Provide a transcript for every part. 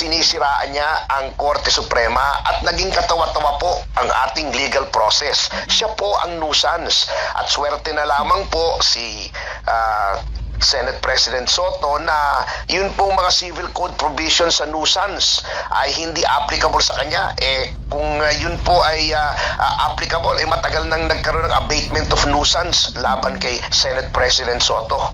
sinisiraan niya ang Korte Suprema at naging katawa-tawa po ang ating legal process. Siya po ang nuisance at swerte na lamang po si Senate President Soto na yun pong mga civil code provisions sa nuisance ay hindi applicable sa kanya. Kung yun po ay applicable, matagal nang nagkaroon ng abatement of nuisance laban kay Senate President Soto.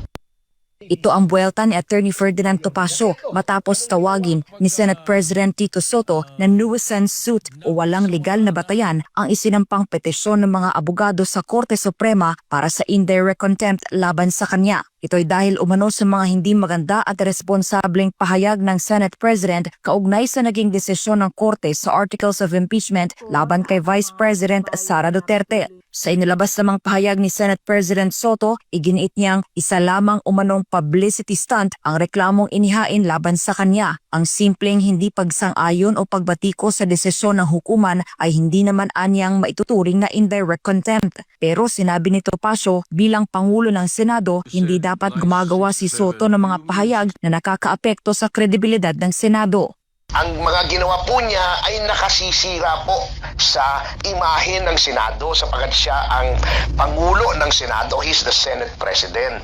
Ito ang buwelta ni Attorney Ferdinand Topacio matapos tawagin ni Senate President Tito Soto na nuisance suit o walang legal na batayan ang isinampang petisyon ng mga abogado sa Korte Suprema para sa indirect contempt laban sa kanya. Ito'y dahil umano sa mga hindi maganda at responsableng pahayag ng Senate President kaugnay sa naging desisyon ng Korte sa Articles of Impeachment laban kay Vice President Sara Duterte. Sa inilabas namang pahayag ni Senate President Soto, iginiit niyang isa lamang umanong publicity stunt ang reklamong inihain laban sa kanya. Ang simpleng hindi pagsang-ayon o pagbatiko sa desisyon ng hukuman ay hindi naman anyang maituturing na indirect contempt. Pero sinabi ni Topacio, bilang Pangulo ng Senado, hindi dapat gumagawa si Soto ng mga pahayag na nakakaapekto sa kredibilidad ng Senado. Ang mga ginawa po niya ay nakasisira po sa imahe ng Senado sapagkat siya ang Pangulo ng Senado. He's the Senate President.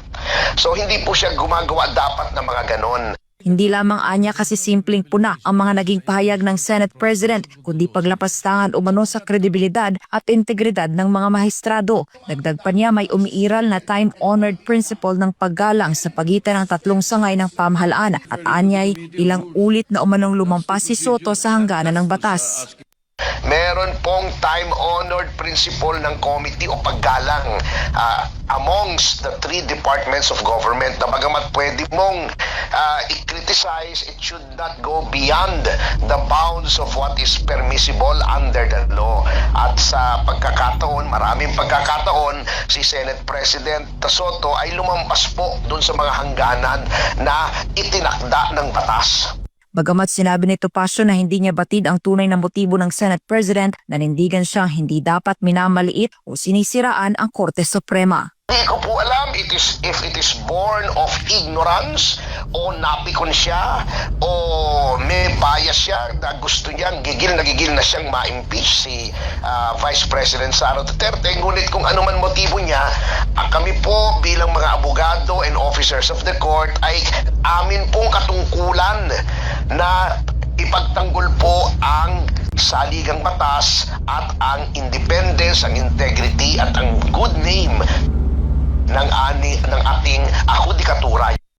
So hindi po siya gumagawa dapat ng mga ganon. Hindi lamang anya kasi simpleng puna ang mga naging pahayag ng Senate President, kundi paglapastangan umano sa kredibilidad at integridad ng mga mahistrado. Dagdag pa niya may umiiral na time-honored principle ng paggalang sa pagitan ng tatlong sangay ng pamahalaan at anyay ilang ulit na umanong lumampas si Soto sa hangganan ng batas. Meron pong time-honored principle ng committee o paggalang amongst the three departments of government na bagamat pwede mong i-criticize, it should not go beyond the bounds of what is permissible under the law. At sa pagkakataon, maraming pagkakataon, si Senate President Soto ay lumampas po dun sa mga hangganan na itinakda ng batas. Bagamat sinabi ni Topacio na hindi niya batid ang tunay na motibo ng Senate President, nanindigan siyang hindi dapat minamaliit o sinisiraan ang Korte Suprema. Hindi ko po alam if it is born of ignorance o napikon siya o may bias siya na gusto niyang gigil na siyang ma-impeach si Vice President Sara Duterte. Ngunit kung ano man motibo niya, kami po bilang mga abogado and officers of the court ay amin pong katungkulan na ipagtanggol po ang saligang batas at ang independence, ang integrity at ang good name ng ating judikatura.